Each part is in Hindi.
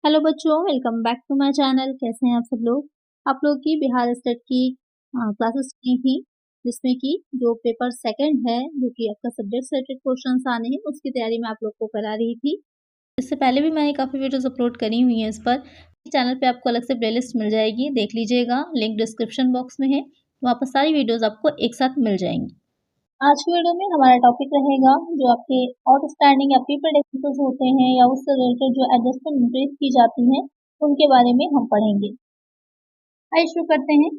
हेलो बच्चों, welcome back to my channel. कैसे हैं आप सब लोग। आप लोग की बिहार स्टेट की क्लासेस की थी, जिसमें कि जो पेपर सेकंड है, जो कि आपका सब्जेक्ट से रिलेटेड क्वेश्चंस आने हैं, उसकी तैयारी मैं आप लोग को करा रही थी। इससे पहले भी मैंने काफ़ी वीडियोस अपलोड करी हुई हैं इस पर। चैनल पे आपको अलग से प्लेलिस्ट मिल जाएगी, देख लीजिएगा, लिंक डिस्क्रिप्शन बॉक्स में है। वहाँ पर सारी वीडियोज़ आपको एक साथ मिल जाएंगी। आज की वीडियो में हमारा टॉपिक रहेगा जो आपके आउटस्टैंडिंग या प्री डिफरेंसेस होते हैं या उससे रिलेटेड जो एडजस्टमेंट एंट्रीज की जाती हैं, उनके बारे में हम पढ़ेंगे। आइए शुरू करते हैं।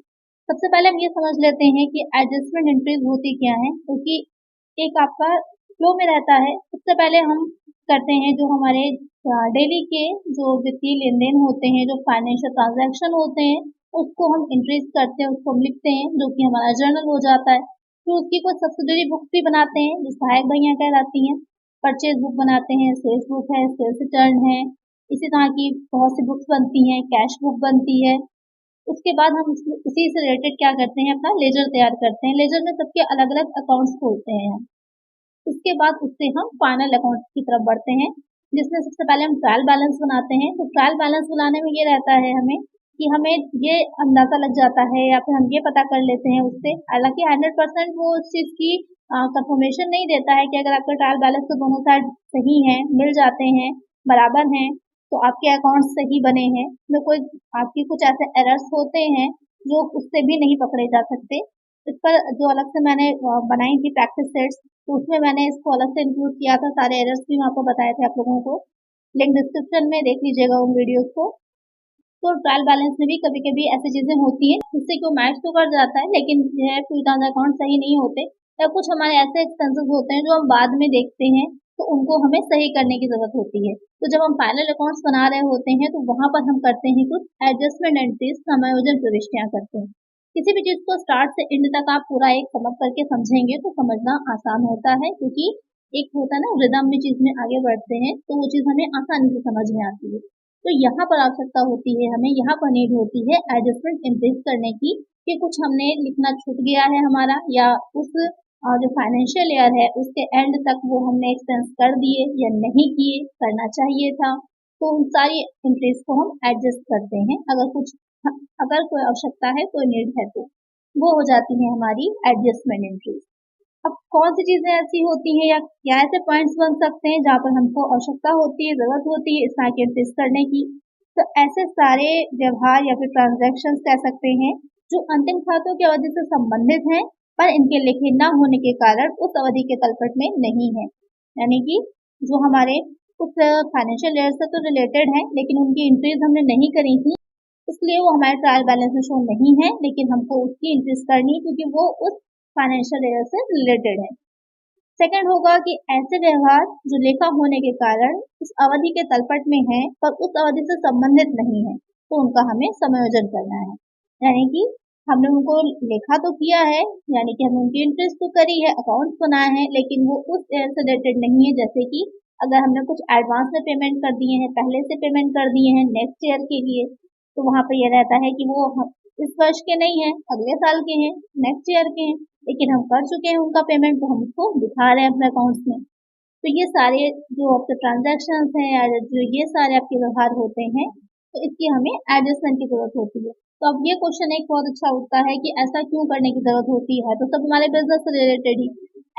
सबसे पहले हम ये समझ लेते हैं कि एडजस्टमेंट एंट्रीज होती क्या है, क्योंकि एक आपका फ्लो में रहता है। सबसे पहले हम करते हैं जो हमारे डेली के जो वित्तीय लेन देन होते हैं, जो फाइनेंशियल ट्रांजैक्शन होते हैं, उसको हम एंट्रीज करते हैं, उसको हम लिखते हैं, जो कि हमारा जर्नल हो जाता है। तो उसकी कुछ सब्सिडरी बुक्स भी बनाते हैं जो सहायक बहियां कहलाती हैं। परचेज बुक बनाते हैं, सेल्स बुक है, सेल्स रिटर्न है, इसी तरह की बहुत सी बुक्स बनती हैं, कैश बुक बनती है। उसके बाद हम उसी से रिलेटेड क्या करते हैं, अपना लेजर तैयार करते हैं। लेजर में सबके अलग अलग अकाउंट्स खोलते हैं हम। उसके बाद उससे हम फाइनल अकाउंट की तरफ बढ़ते हैं, जिसमें सबसे पहले हम ट्रायल बैलेंस बनाते हैं। तो ट्रायल बैलेंस बनाने में ये रहता है हमें कि हमें ये अंदाजा लग जाता है या फिर हम ये पता कर लेते हैं उससे, हालांकि 100% वो उस चीज की कंफर्मेशन नहीं देता है कि अगर आपका ट्रायल बैलेंस तो दोनों साइड सही है, मिल जाते हैं, बराबर हैं, तो आपके अकाउंट सही बने हैं। में कोई आपकी कुछ ऐसे एरर्स होते हैं जो उससे भी नहीं पकड़े जा सकते। इस पर जो अलग से मैंने बनाई थी प्रैक्टिस सेट्स, तो उसमें मैंने इसको अलग से इंक्लूड किया था, सारे एरर्स भी वहाँ पर बताए थे आप लोगों को। लिंक डिस्क्रिप्शन में देख लीजिएगा उन वीडियोस को। तो ट्रायल बैलेंस में भी कभी कभी ऐसी चीजें होती हैं जिससे कि वो मैच तो कर जाता है, लेकिन जो है कोई अकाउंट सही नहीं होते, या कुछ हमारे ऐसे एक्सपेंसेस होते हैं जो हम बाद में देखते हैं, तो उनको हमें सही करने की जरूरत होती है। तो जब हम फाइनल अकाउंट्स बना रहे होते हैं, तो वहां पर हम करते हैं कुछ एडजस्टमेंट एंट्रीज, समायोजन प्रविष्टियां करते हैं। किसी भी चीज को स्टार्ट से एंड तक आप पूरा एक समझ करके समझेंगे तो समझना आसान होता है, क्योंकि एक होता है ना रिदम में चीज में आगे बढ़ते हैं, तो वो चीज हमें आसानी से समझ में आती है। तो यहाँ पर आवश्यकता होती है, हमें यहाँ पर नीड होती है एडजस्टमेंट इंक्रीज करने की, कि कुछ हमने लिखना छूट गया है हमारा, या उस जो फाइनेंशियल ईयर है उसके एंड तक वो हमने एक्सपेंस कर दिए या नहीं किए, करना चाहिए था। तो उन सारी एंट्रीज को हम एडजस्ट करते हैं, अगर कोई आवश्यकता है, कोई नीड है, तो वो हो जाती है हमारी एडजस्टमेंट एंट्रीज। अब कौन सी चीजें ऐसी होती हैं या क्या ऐसे पॉइंट्स बन सकते हैं जहाँ पर हमको आवश्यकता होती है, जरूरत होती है इस तरह के टेस्ट करने की। तो ऐसे सारे व्यवहार या फिर ट्रांजैक्शंस कह सकते हैं जो अंतिम खातों की अवधि से संबंधित हैं, पर इनके लिखे न होने के कारण उस अवधि के तलपट में नहीं है। यानी कि जो हमारे उस फाइनेंशियल ईयर से तो रिलेटेड है, लेकिन उनकी एंट्रीज हमने नहीं करी थी, इसलिए वो हमारे ट्रायल बैलेंस में शो नहीं है, लेकिन हमको उसकी एंट्रीज करनी है क्योंकि वो उस फाइनेंशियल ईयर से रिलेटेड है। सेकंड होगा कि ऐसे व्यवहार जो लेखा होने के कारण उस अवधि के तलपट में है पर उस अवधि से संबंधित नहीं है, तो उनका हमें समायोजन करना है। यानी कि हमने उनको लेखा तो किया है, यानी कि हमने उनकी इंटरेस्ट तो करी है, अकाउंट्स बनाए हैं, लेकिन वो उस ईयर से रिलेटेड नहीं है। जैसे कि अगर हमने कुछ एडवांस में पेमेंट कर दिए हैं, पहले से पेमेंट कर दिए हैं नेक्स्ट ईयर के लिए, तो वहां पर यह रहता है कि वो इस वर्ष के नहीं है, अगले साल के हैं, नेक्स्ट ईयर के हैं, लेकिन हम कर चुके हैं उनका पेमेंट, तो हम उसको दिखा रहे हैं अपने अकाउंट्स में। तो ये सारे जो आपके ट्रांजैक्शंस हैं या जो ये सारे आपके व्यवहार होते हैं, तो इसकी हमें एडजस्टमेंट की जरूरत होती है। तो अब ये क्वेश्चन एक बहुत अच्छा उठता है कि ऐसा क्यों करने की जरूरत होती है, तो सब हमारे बिजनेस से रिलेटेड ही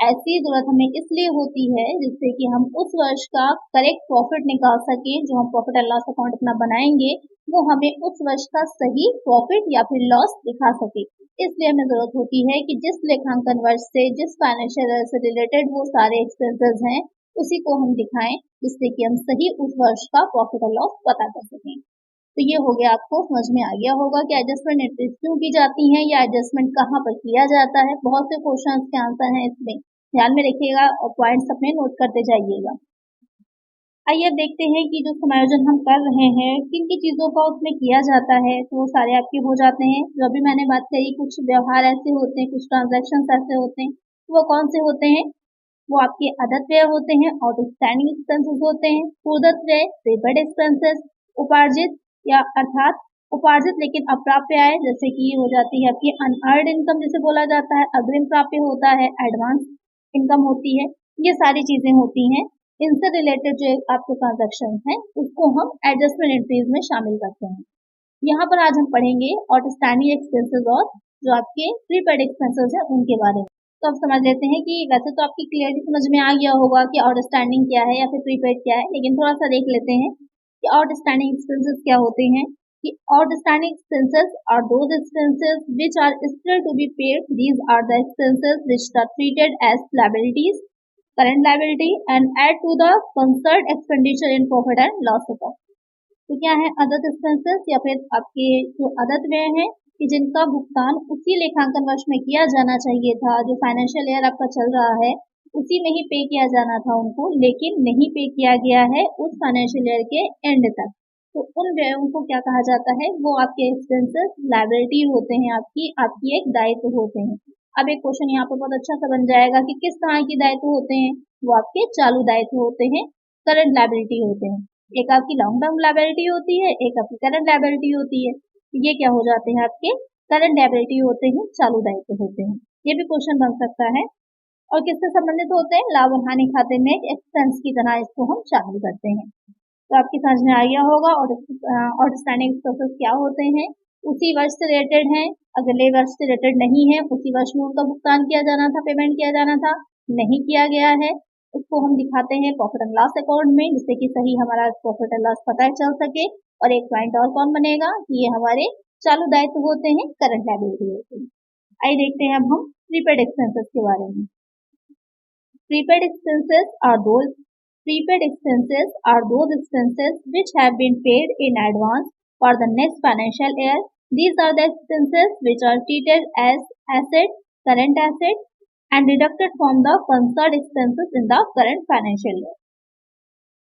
ऐसी जरूरत हमें इसलिए होती है जिससे कि हम उस वर्ष का करेक्ट प्रॉफिट निकाल सकें। जो हम प्रॉफिट एंड लॉस अकाउंट अपना बनाएंगे, वो हमें उस वर्ष का सही प्रॉफिट या फिर लॉस दिखा सके। इसलिए हमें जरूरत होती है कि जिस लेखांकन वर्ष से, जिस फाइनेंशियल ईयर से रिलेटेड वो सारे एक्सपेंसेस हैं, उसी को हम दिखाएं, जिससे कि हम सही उस वर्ष का प्रॉफिट और लॉस पता कर सकें। तो ये हो गया, आपको समझ में आ गया होगा कि एडजस्टमेंट एंट्रीज क्यों की जाती हैं या एडजस्टमेंट कहाँ पर किया जाता है। बहुत से क्वेश्चंस के आंसर हैं इसमें, ध्यान में रखिएगा और पॉइंट्स अपने नोट करते जाइएगा। आइए अब देखते हैं कि जो समायोजन हम कर रहे हैं किन की चीजों का उसमें किया जाता है, तो वो सारे आपके हो जाते हैं। जो अभी मैंने बात करी, कुछ व्यवहार ऐसे होते हैं, कुछ ट्रांजेक्शन ऐसे होते हैं, वो कौन से होते हैं, वो आपके आदत व्यय होते हैं, आउटस्टैंडिंग एक्सपेंसेस होते हैं, पूर्वत व्यय, प्रीपेड एक्सपेंसेस, उपार्जित या अर्थात उपार्जित लेकिन अप्राप्य आय, जैसे कि हो जाती है आपकी अनअर्न्ड इनकम जिसे बोला जाता है, अग्रिम प्राप्य होता है, एडवांस इनकम होती है, ये सारी चीजें होती हैं इनसे रिलेटेड जो आपके ट्रांजेक्शन हैं उसको हम एडजस्टमेंट एंट्रीज में शामिल करते हैं। यहाँ पर आज हम पढ़ेंगे आउटस्टैंडिंग एक्सपेंसेस और जो आपके प्रीपेड एक्सपेंसेस हैं उनके बारे में। तो अब समझ लेते हैं कि वैसे तो आपकी क्लियरली समझ में आ गया होगा कि आउटस्टैंडिंग क्या है या फिर प्रीपेड क्या है, लेकिन थोड़ा सा देख लेते हैं कि आउटस्टैंडिंग एक्सपेंसेस क्या होते हैं। कि outstanding expenses are those expenses which are still to be paid. These are the expenses which are treated as liabilities, current liability and add to the concerned expenditure in profit and loss account. तो क्या है अदद एक्सपेंसेस या फिर आपके जो अदद व्यय हैं कि जिनका भुगतान उसी लेखांकन वर्ष में किया जाना चाहिए था, जो फाइनेंशियल ईयर आपका चल रहा है उसी में ही पे किया जाना था उनको, लेकिन नहीं पे किया गया है उस फाइनेंशियल ईयर के एंड तक। तो उन व्ययों को क्या कहा जाता है, वो आपके एक्सपेंसेस लायबिलिटी होते हैं, आपकी एक दायित्व होते हैं। अब एक क्वेश्चन यहाँ पर बहुत अच्छा सा बन जाएगा कि किस तरह के दायित्व होते हैं, वो आपके चालू दायित्व होते हैं, करंट लायबिलिटी होते हैं। एक आपकी लॉन्ग टर्म लायबिलिटी होती है, एक आपकी करंट लायबिलिटी होती है। ये क्या हो जाते हैं, आपके करंट लायबिलिटी होते हैं, चालू दायित्व होते हैं। ये भी क्वेश्चन बन सकता है। और किससे संबंधित होते हैं, लाभ और हानि खाते में एक एक्सपेंस की तरह इसको हम शामिल करते हैं। तो आपकी समझ में आ गया होगा आउटस्टैंडिंग एक्सपेंसेस क्या होते हैं। उसी वर्ष से रिलेटेड हैं, अगले वर्ष से रिलेटेड नहीं है, उसी वर्ष में उनका भुगतान किया जाना था, पेमेंट किया जाना था, नहीं किया गया है, उसको हम दिखाते हैं प्रॉफिट एंड लॉस अकाउंट में, जिससे कि सही हमारा प्रॉफिट एंड लॉस पता चल सके। और एक पॉइंट और कौन बनेगा कि ये हमारे चालू दायित्व होते हैं, करंट लायबिलिटी होते हैं। आइए देखते हैं अब हम प्रीपेड एक्सपेंसेस के बारे में। Prepaid expenses are those expenses which have been paid in advance for the next financial year. These are the expenses which are treated as asset, current asset, and deducted from the concerned expenses in the current financial year.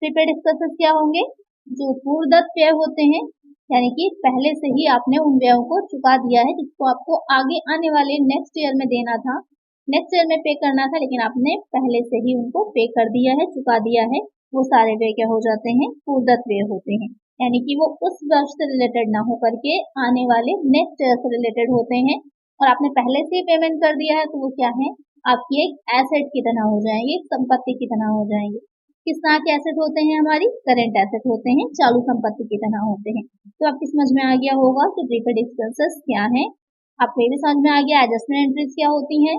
Prepaid expenses क्या होंगे, जो पूर्वदत्त व्यय होते हैं, यानी कि पहले से ही आपने उन व्ययों को चुका दिया है जिसको आपको आगे आने वाले नेक्स्ट ईयर में देना था, नेक्स्ट ईयर में पे करना था, लेकिन आपने पहले से ही उनको पे कर दिया है, चुका दिया है। वो सारे व्यय क्या हो जाते हैं, पूर्वदत्त व्यय होते हैं, यानी कि वो उस वर्ष से रिलेटेड ना होकर के आने वाले नेक्स्ट ईयर से रिलेटेड होते हैं। और आपने पहले से ही पेमेंट कर दिया है तो वो क्या है, आपकी एक एसेट की तरह हो जाएंगे, संपत्ति की तरह हो जाएंगे। किस तरह के एसेट होते हैं, हमारी करंट एसेट होते हैं, चालू संपत्ति की तरह होते हैं। तो आपकी समझ में आ गया होगा कि प्रीपेड एक्सपेंसेस क्या है। आपको ये भी समझ में आ गया एडजस्टमेंट एंट्रीज क्या होती हैं,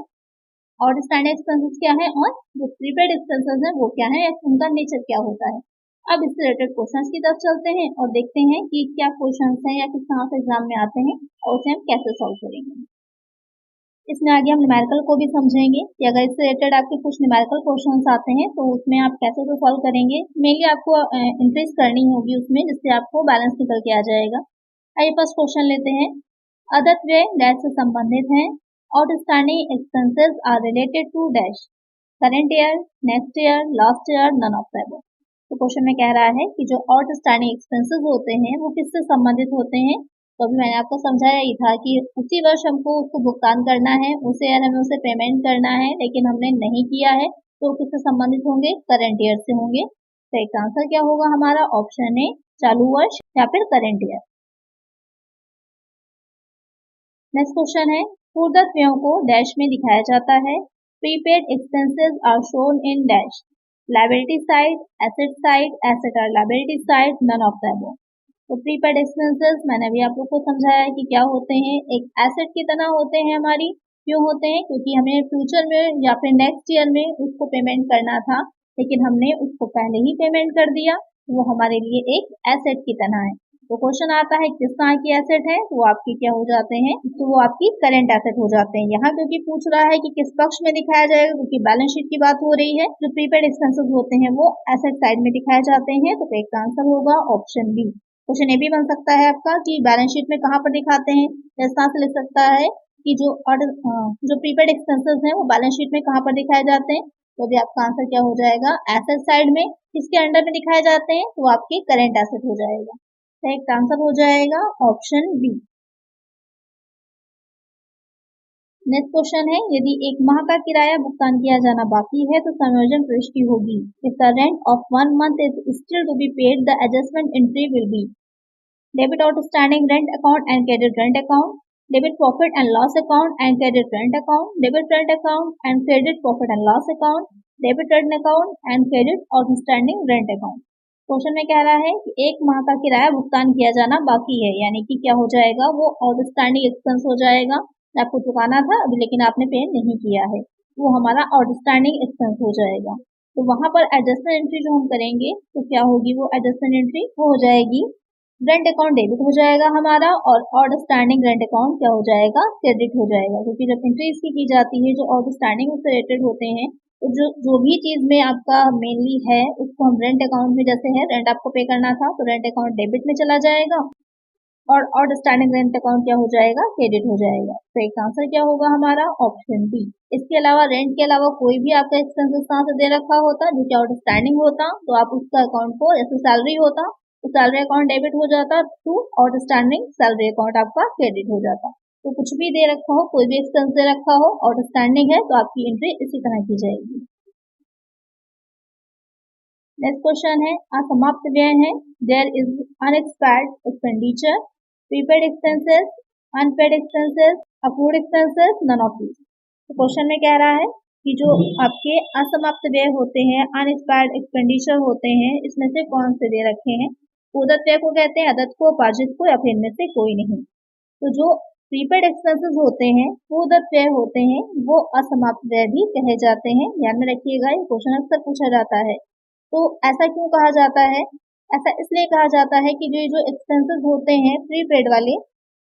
आउटस्टैंडिंग एक्सपेंसेस क्या है, और जो प्रीपेड एक्सपेंसेस हैं वो क्या है, उनका नेचर क्या होता है। अब इससे रिलेटेड क्वेश्चंस की तरफ चलते हैं और देखते हैं कि क्या क्वेश्चंस हैं या किस तरह से एग्जाम में आते हैं और उसे हम कैसे सॉल्व करेंगे। इसमें आगे हम न्यूमेरिकल को भी समझेंगे कि अगर इससे रिलेटेड आपके कुछ न्यूमेरिकल क्वेश्चंस आते हैं तो उसमें आप कैसे तो सॉल्व करेंगे। मेनली आपको इंक्रीज करनी होगी उसमें, जिससे आपको बैलेंस निकल के आ जाएगा। आइए फर्स्ट क्वेश्चन लेते हैं। अदद व्यय डैश से संबंधित हैं। Outstanding expenses are related to dash, current year, next year, last year, none of the above. तो क्वेश्चन में कह रहा है कि जो आउटस्टैंडिंग एक्सपेंसेस होते हैं वो किससे संबंधित होते हैं। तो अभी मैंने आपको समझाया ही था कि उसी वर्ष हमको उसको भुगतान करना है, उसे ईयर हमें उसे पेमेंट करना है, लेकिन हमने नहीं किया है, तो किससे संबंधित होंगे, करंट ईयर से होंगे। तो एक आंसर क्या होगा हमारा, ऑप्शन ए, चालू वर्ष या फिर करंट ईयर। नेक्स्ट क्वेश्चन है, पूर्वदत्त व्ययों को डैश में दिखाया जाता है। Prepaid expenses are shown in dash, liability side, asset side, asset और liability side, none of the above. तो प्रीपेड एक्सपेंसेस मैंने अभी आप लोग को समझाया है कि क्या होते हैं, एक एसेट की तरह होते हैं हमारी। क्यों होते हैं, क्योंकि हमें फ्यूचर में या फिर नेक्स्ट ईयर में उसको पेमेंट करना था, लेकिन हमने उसको पहले ही पेमेंट कर दिया, वो हमारे लिए एक एसेट की तरह है। तो क्वेश्चन आता है किस तरह की एसेट है, तो वो आपकी क्या हो जाते हैं, तो वो आपकी करंट एसेट हो जाते हैं। यहाँ क्योंकि पूछ रहा है कि किस पक्ष में दिखाया जाएगा, क्योंकि बैलेंस शीट की बात हो रही है, जो प्रीपेड एक्सपेंसेस होते हैं वो एसेट साइड में दिखाए जाते हैं। तो एक आंसर होगा ऑप्शन बी। क्वेश्चन ये भी बन सकता है आपका कि बैलेंस शीट में कहाँ पर दिखाते हैं, इस तरह से लिख सकता है कि जो प्रीपेड एक्सपेंसेस हैं वो बैलेंस शीट में कहाँ पर दिखाए जाते हैं। तो भी आपका आंसर क्या हो जाएगा, एसेट साइड में। किसके अंडर में दिखाए जाते हैं, तो आपके करंट एसेट हो जाएगा। तो एक आंसर हो जाएगा ऑप्शन बी। नेक्स्ट क्वेश्चन है, यदि एक माह का किराया भुगतान किया जाना बाकी है तो समायोजन प्रविष्टि होगी। If the rent of 1 month is still to be paid, the adjustment entry will be debit outstanding rent account and credit rent account, debit profit and loss account and credit rent account, debit rent account and credit profit and loss account, debit rent account and credit outstanding rent account. Question में कह रहा है कि एक माह का किराया भुगतान किया जाना बाकी है, यानी कि क्या हो जाएगा, वो आउटस्टैंडिंग एक्सपेंस हो जाएगा। आपको चुकाना था अभी लेकिन आपने पे नहीं किया है, वो हमारा आउटस्टैंडिंग एक्सपेंस हो जाएगा। तो वहां पर एडजस्टमेंट एंट्री जो हम करेंगे तो क्या होगी, वो एडजस्टमेंट एंट्री वो हो जाएगी रेंट अकाउंट डेबिट हो जाएगा हमारा, और आउटस्टैंडिंग रेंट अकाउंट क्या हो जाएगा, क्रेडिट हो जाएगा। क्योंकि जब एंट्री इसकी की जाती है जो आउटस्टैंडिंग से रिलेटेड होते हैं, तो जो भी चीज में आपका मेनली है उसको हम रेंट अकाउंट में, जैसे है रेंट आपको पे करना था तो रेंट अकाउंट डेबिट में चला जाएगा, और आउटस्टैंडिंग रेंट अकाउंट क्या हो जाएगा, क्रेडिट हो जाएगा। तो एक आंसर क्या होगा हमारा, ऑप्शन बी। इसके अलावा रेंट के अलावा कोई भी आपका एक्सपेंसेस कहाँ से दे रखा होता जो कि आउटस्टैंडिंग होता, तो आप उसका अकाउंट को, जैसे सैलरी होता तो सैलरी अकाउंट डेबिट हो जाता, टू आउटस्टैंडिंग सैलरी अकाउंट आपका क्रेडिट हो जाता। तो कुछ भी दे रखा हो, कोई भी एक्सपेंस दे रखा हो, आउटस्टैंडिंग है तो आपकी एंट्री इसी तरह की जाएगी। नेक्स्ट क्वेश्चन है, असमाप्त व्यय है, there is unexpired expenditure, prepaid expenses, unpaid expenses, approved expenses, none of these. तो क्वेश्चन में कह रहा है कि जो आपके असमाप्त व्यय होते हैं, अनएक्सपायर्ड एक्सपेंडिचर होते हैं, इसमें से कौन से दे रखे हैं। उदत व्यय को कहते हैं, अदत को, उपार्जित को, या फिर इनमें से कोई नहीं। तो जो प्रीपेड एक्सपेंसेस होते हैं, उदत व्यय होते हैं, वो असमाप्त व्यय भी कहे जाते हैं। ध्यान में रखिएगा, ये क्वेश्चन अक्सर पूछा जाता है। तो ऐसा क्यों कहा जाता है, ऐसा इसलिए कहा जाता है कि जो एक्सपेंसेस होते हैं प्रीपेड वाले,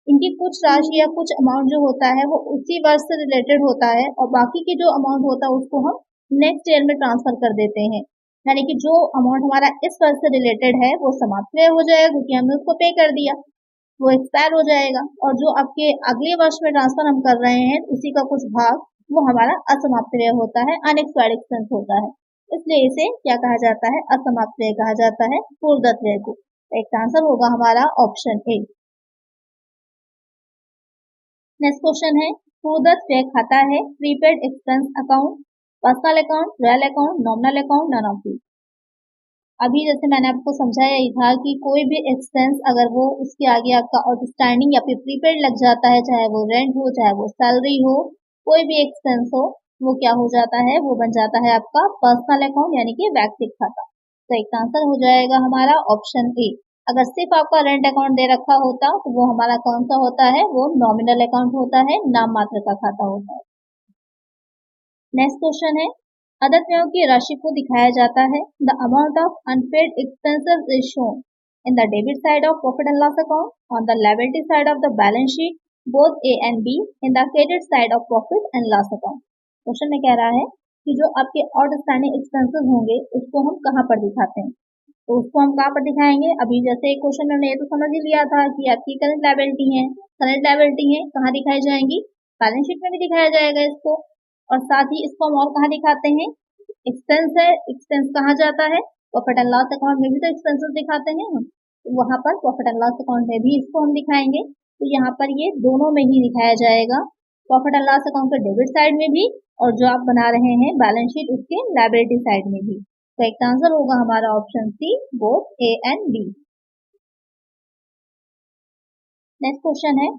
इनकी कुछ राशि या कुछ अमाउंट जो होता है वो उसी वर्ष से रिलेटेड होता है, और बाकी की जो अमाउंट होता है उसको हम नेक्स्ट ईयर में ट्रांसफर कर देते हैं। यानी कि जो अमाउंट हमारा इस वर्ष से रिलेटेड है वो समाप्त व्यय हो जाएगा, क्योंकि हमने उसको पे कर दिया, वो एक्सपायर हो जाएगा। और जो आपके अगले वर्ष में ट्रांसफर हम कर रहे हैं उसी का कुछ भाग वो हमारा असमाप्त व्यय होता है, अनएक्सपायर्ड एक्सपेंस होता है। इसलिए इसे क्या कहा जाता है, असमाप्त व्यय कहा जाता है, पूर्वदत्त व्यय को। एक आंसर होगा हमारा ऑप्शन ए। नेक्स्ट क्वेश्चन है, पूर्वदत्त व्यय खाता है, prepaid expense account, personal account, royal account, nominal account, none of these. अभी जैसे मैंने आपको समझाया ही था कि कोई भी एक्सपेंस अगर वो उसके आगे आपका आउटस्टैंडिंग या फिर प्रीपेड लग जाता है, चाहे वो रेंट हो, चाहे वो सैलरी हो, कोई भी एक्सपेंस हो, वो क्या हो जाता है, वो बन जाता है आपका पर्सनल अकाउंट, यानी कि व्यक्तिगत खाता। तो एक आंसर हो जाएगा हमारा ऑप्शन ए। अगर सिर्फ आपका रेंट अकाउंट दे रखा होता तो वो हमारा कौन सा होता है, वो नॉमिनल अकाउंट होता है, नाम मात्र का खाता होता है। नेक्स्ट क्वेश्चन है, अदर व्ययों की राशि को दिखाया जाता है, the amount of unpaid expenses is shown in the debit side of profit and loss account, on the liability side of the balance sheet, both A and B, in the credit side of profit and loss account. Question में कह रहा है कि जो आपके आउटस्टैंडिंग एक्सपेंसेस होंगे उसको हम कहाँ पर दिखाते हैं, तो उसको हम कहाँ पर दिखाएंगे। अभी जैसे क्वेश्चन में हमने ये तो समझ ही लिया था कि आपकी करंट लायबिलिटी है, करंट लायबिलिटी है कहाँ दिखाई जाएंगी, बैलेंस शीट में भी दिखाया जाएगा इसको, और साथ ही इसको हम और कहाँ दिखाते हैं, एक्सपेंस है, एक्सपेंस कहाँ जाता है, प्रॉफिट एंड लॉस अकाउंट में भी तो एक्सपेंसेस दिखाते हैं हम, तो वहां पर प्रॉफिट एंड लॉस अकाउंट में भी इसको हम दिखाएंगे। तो यहाँ पर ये दोनों में ही दिखाया जाएगा, प्रॉफिट एंड लॉस अकाउंट के डेबिट साइड में भी, और जो आप बना रहे हैं बैलेंस शीट उसके लायबिलिटी साइड में भी। तो एक आंसर होगा हमारा option C, both A and B. Next question है,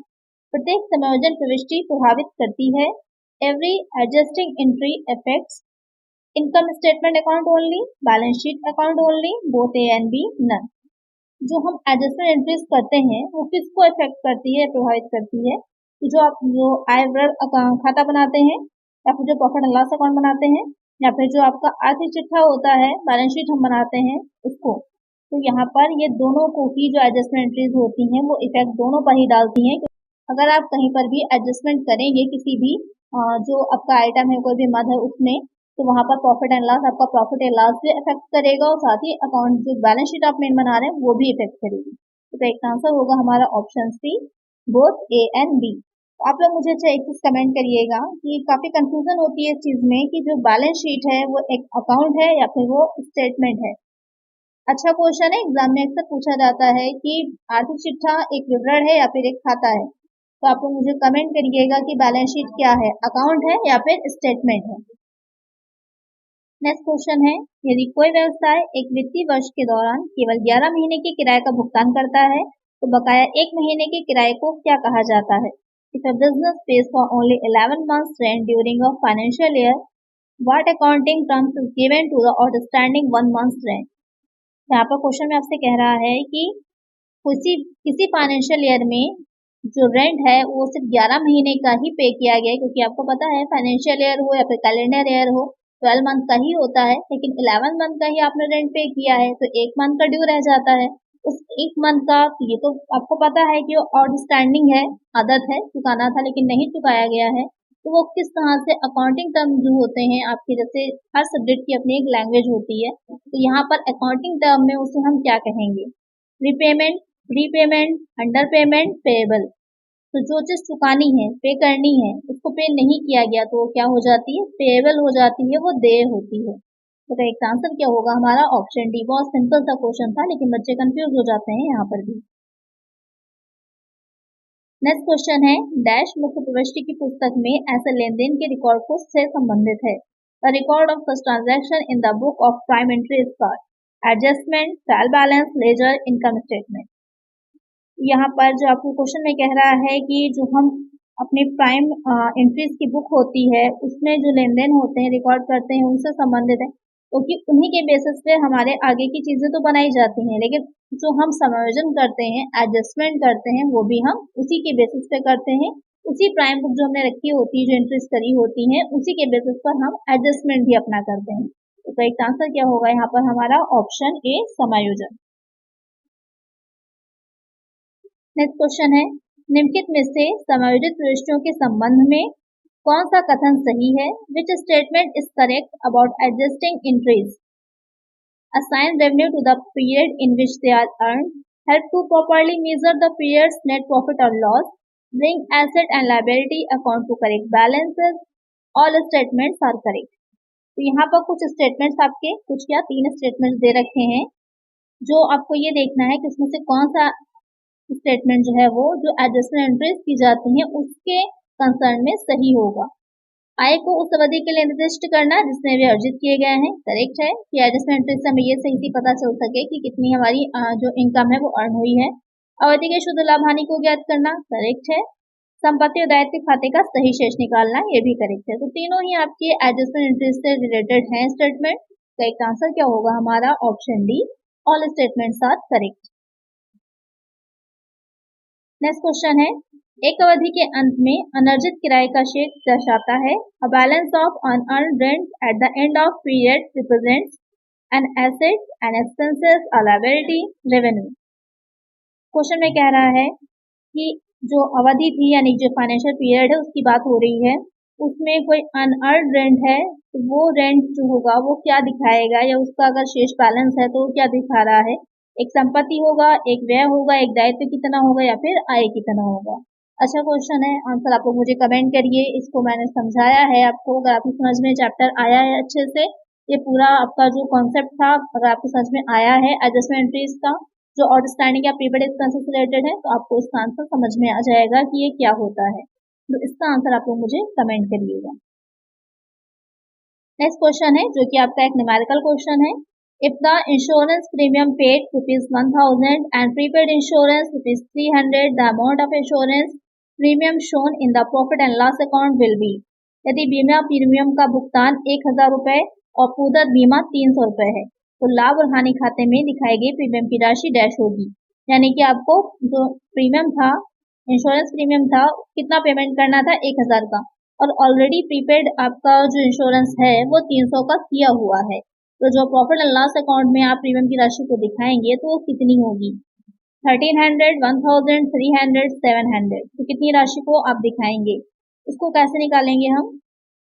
प्रत्येक समायोजन प्रविष्टि प्रभावित करती है, every adjusting entry affects income statement account only, balance sheet account only, both A and B, none. जो हम एडजस्टमेंट एंट्रीज करते हैं वो किसको इफेक्ट करती है, प्रभावित करती है, तो जो आप जो आय व्यय खाता बनाते हैं, या फिर जो प्रॉफिट एंड लॉस अकाउंट बनाते हैं, या फिर जो आपका आर्थिक चिट्ठा होता है, बैलेंस शीट हम बनाते हैं उसको, तो यहाँ पर ये दोनों को ही जो एडजस्टमेंट एंट्रीज होती हैं वो इफेक्ट दोनों पर ही डालती हैं। अगर आप कहीं पर भी एडजस्टमेंट करेंगे किसी भी जो आपका आइटम है, कोई भी मद है उसमें, तो वहां पर प्रॉफिट एंड लॉस, आपका प्रॉफिट एंड लॉस भी इफेक्ट करेगा, और साथ ही अकाउंट जो बैलेंस शीट आप मेन बना रहे हैं वो भी इफेक्ट करेगी। तो एक आंसर होगा हमारा option C, both A and B. आप लोग मुझे अच्छा एक चीज कमेंट करिएगा कि काफी कंफ्यूजन होती है इस चीज में कि जो बैलेंस शीट है वो एक अकाउंट है या फिर वो स्टेटमेंट है। अच्छा क्वेश्चन है, एग्जाम में अक्सर पूछा जाता है कि आर्थिक चिट्ठा एक विवरण है या फिर एक खाता है, तो आप लोग मुझे कमेंट करिएगा कि बैलेंस शीट क्या है, अकाउंट है या फिर स्टेटमेंट है। नेक्स्ट क्वेश्चन है, यदि कोई व्यवसाय एक वित्तीय वर्ष के दौरान केवल 11 महीने के किराए का भुगतान करता है तो बकाया 1 महीने के किराए को क्या कहा जाता है। If a business pays for only 11 months rent during a financial year, what accounting terms is given to the outstanding 1 month rent. यहाँ पर क्वेश्चन में आपसे कह रहा है कि किसी फाइनेंशियल ईयर में जो रेंट है वो सिर्फ 11 महीने का ही पे किया गया है, क्योंकि आपको पता है फाइनेंशियल ईयर हो या फिर कैलेंडर ईयर हो 12 मंथ का ही होता है, लेकिन 11 मंथ का ही आपने रेंट पे किया है तो 1 मंथ का ड्यू रह जाता है। उस 1 मंथ का ये तो आपको पता है कि वो आउटस्टैंडिंग है, आदत है चुकाना था लेकिन नहीं चुकाया गया है, तो वो किस तरह से अकाउंटिंग टर्म जो होते हैं आपके, जैसे हर सब्जेक्ट की अपनी एक लैंग्वेज होती है, तो यहाँ पर अकाउंटिंग टर्म में उसे हम क्या कहेंगे? Repayment, prepayment, under payment, payable. तो जो चीज चुकानी है, पे करनी है, उसको पे नहीं किया गया तो वो क्या हो जाती है? पेएबल हो जाती है, वो देय होती है। तो करेक्ट आंसर क्या होगा हमारा? Option D. बहुत सिंपल सा क्वेश्चन था लेकिन बच्चे कंफ्यूज हो जाते हैं यहाँ पर भी। नेक्स्ट क्वेश्चन है डैश मुख्य प्रविष्टि की पुस्तक में ऐसे लेन देन के रिकॉर्ड को से संबंधित है। The record of such transaction in the book of prime entry is called adjustment, trial balance, ledger, income statement. यहाँ पर जो आपको क्वेश्चन में कह रहा है कि जो हम अपनी प्राइम एंट्रीज की बुक होती है उसमें जो लेन देन होते हैं, रिकॉर्ड करते हैं, उनसे संबंधित है, क्योंकि उन्हीं के बेसिस पे हमारे आगे की चीजें तो बनाई जाती हैं, लेकिन जो हम समायोजन करते हैं, एडजस्टमेंट करते हैं, वो भी हम उसी के बेसिस पे करते हैं। उसी प्राइम बुक जो हमने रखी होती है, जो एंट्रीज करी होती हैं, उसी के बेसिस पर हम एडजस्टमेंट भी अपना करते हैं। तो करेक्ट आंसर क्या होगा यहाँ पर हमारा? ऑप्शन ए, समायोजन। नेक्स्ट क्वेश्चन है निम्नलिखित में से समायोजित प्रविष्टियों के संबंध में कौन सा कथन सही है? Which statement is correct about adjusting entries? assign revenue to the period in which they are earned, help to properly measure the period's net profit or loss, bring asset and liability account to correct balances, all statements are correct। तो यहाँ पर कुछ स्टेटमेंट्स आपके, कुछ क्या 3 स्टेटमेंट्स दे रखे हैं, जो आपको ये देखना है कि उसमें से कौन सा स्टेटमेंट जो है वो जो एडजस्टमेंट एंट्रीज की जाती हैं उसके कंसर्न में सही होगा। आय को उस अवधि के लिए निर्दिष्ट करना जिसमें वे अर्जित किए गए हैं, करेक्ट है कि एडजस्टमेंट एंट्रीज से हमें ये सही से पता चल सके कि कितनी हमारी जो इनकम है वो अर्न हुई है। अवधि के शुद्ध लाभ हानि को ज्ञात करना, करेक्ट है। संपत्ति और दायित्व खाते का सही शेष निकालना, ये भी करेक्ट है। तो तीनों ही आपके एडजस्टमेंट एंट्रीज से रिलेटेड हैं स्टेटमेंट। करेक्ट आंसर क्या होगा हमारा? Option D, all statements are correct. Next question है एक अवधि के अंत में अनर्जित किराए का शेष दर्शाता है। A balance of unearned rent at the end of period represents an asset, an expenses, a liability, revenue. Question में कह रहा है कि जो अवधि थी यानी जो फाइनेंशियल पीरियड है उसकी बात हो रही है, उसमें कोई अनअर्न्ड रेंट है तो वो रेंट जो होगा वो क्या दिखाएगा, या उसका अगर शेष बैलेंस है तो वो क्या दिखा रहा है? एक संपत्ति होगा, एक व्यय होगा, एक दायित्व कितना होगा, या फिर आय कितना होगा। अच्छा क्वेश्चन है, आंसर आप लोग मुझे कमेंट करिए। इसको मैंने समझाया है आपको, अगर आपकी समझ में चैप्टर आया है अच्छे से, ये पूरा आपका जो कॉन्सेप्ट था अगर आपकी समझ में आया है एडजस्टमेंट एंट्रीज का जो आउटस्टैंडिंग या प्रीपेड एक्सपेंसेस से रिलेटेड है, तो आपको इसका आंसर समझ में आ जाएगा कि ये क्या होता है। तो इसका आंसर आप लोग मुझे कमेंट करिएगा। नेक्स्ट क्वेश्चन है जो कि आपका एक न्यूमेरिकल क्वेश्चन है। If the insurance premium paid ₹1000 and prepaid insurance ₹300, the amount of insurance premium shown in the profit and loss account will be। यदि बीमा प्रीमियम का भुगतान 1000 रुपए और पूर्वत बीमा 300 रुपए है तो लाभ और हानि खाते में दिखाई गई प्रीमियम की राशि डैश होगी। यानी कि आपको जो प्रीमियम था, इंश्योरेंस प्रीमियम था, कितना पेमेंट करना था? 1000 का, और ऑलरेडी प्रीपेड आपका जो इंश्योरेंस है वो 300 का किया हुआ है, तो जो प्रॉफिट एंड लॉस अकाउंट में आप प्रीमियम की राशि को दिखाएंगे तो वो कितनी होगी? 1300, 1000, 300, 700। तो कितनी राशि को आप दिखाएंगे? इसको कैसे निकालेंगे हम?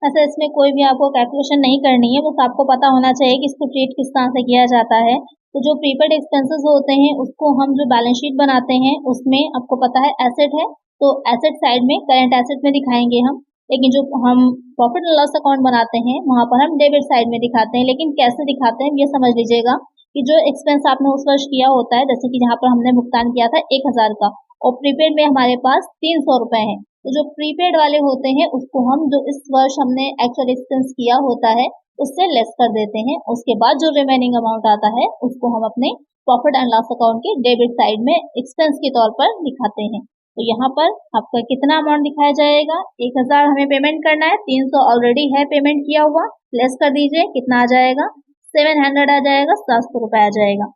ऐसा इसमें कोई भी आपको कैलकुलेशन नहीं करनी है, बस आपको पता होना चाहिए कि इसको ट्रीट किस तरह से किया जाता है। तो जो प्रीपेड एक्सपेंसेस होते हैं उसको हम जो बैलेंस शीट बनाते हैं उसमें आपको पता है एसेट है, तो एसेट साइड में करंट एसेट में दिखाएंगे हम, लेकिन जो हम प्रॉफिट एंड लॉस अकाउंट बनाते हैं वहां पर हम डेबिट साइड में दिखाते हैं। लेकिन कैसे दिखाते हैं ये समझ लीजिएगा कि जो एक्सपेंस आपने उस वर्ष किया होता है, जैसे कि जहाँ पर हमने भुगतान किया था 1000 का और प्रीपेड में हमारे पास 300 रुपए है, तो जो प्रीपेड वाले होते हैं उसको हम जो इस वर्ष हमने एक्चुअल एक्सपेंस किया होता है उससे लेस कर देते हैं। उसके बाद जो रिमेनिंग अमाउंट आता है उसको हम अपने प्रॉफिट एंड लॉस अकाउंट के डेबिट साइड में एक्सपेंस के तौर पर दिखाते हैं। तो यहाँ पर आपका कितना अमाउंट दिखाया जाएगा, 1000 हमें पेमेंट करना है, 300 ऑलरेडी है पेमेंट किया हुआ, लेस कर दीजिए, कितना आ जाएगा 700 आ जाएगा, 700 रुपए आ जाएगा।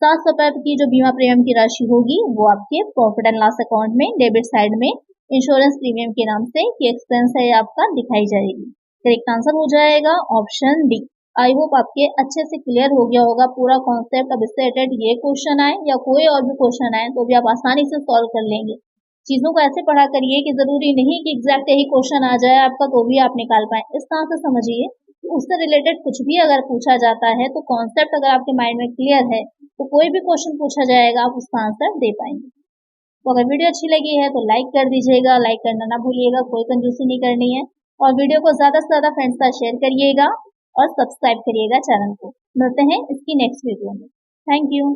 700 रुपए की जो बीमा प्रीमियम की राशि होगी वो आपके प्रॉफिट एंड लॉस अकाउंट में डेबिट साइड में इंश्योरेंस प्रीमियम के नाम से ये एक्सपेंस है आपका दिखाई जाएगी। करेक्ट आंसर हो जाएगा ऑप्शन डी। आई होप आपके अच्छे से क्लियर हो गया होगा पूरा कॉन्सेप्ट। अब इससे रिलेटेड ये क्वेश्चन आए या कोई और भी क्वेश्चन आए तो भी आप आसानी से सॉल्व कर लेंगे। चीजों को ऐसे पढ़ा करिए कि जरूरी नहीं कि एग्जैक्ट यही क्वेश्चन आ जाए आपका तो भी आप निकाल पाए। इस तरह से समझिए उससे रिलेटेड कुछ भी अगर पूछा जाता है तो कॉन्सेप्ट अगर आपके माइंड में क्लियर है तो कोई भी क्वेश्चन पूछा जाएगा आप उसका आंसर दे पाएंगे। तो अगर वीडियो अच्छी लगी है तो लाइक कर दीजिएगा, लाइक करना ना भूलिएगा, कोई कंजूसी नहीं करनी है। और वीडियो को ज्यादा से ज्यादा फ्रेंड्स के साथ शेयर करिएगा और सब्सक्राइब करिएगा चैनल को। मिलते हैं इसकी नेक्स्ट वीडियो में। Thank you.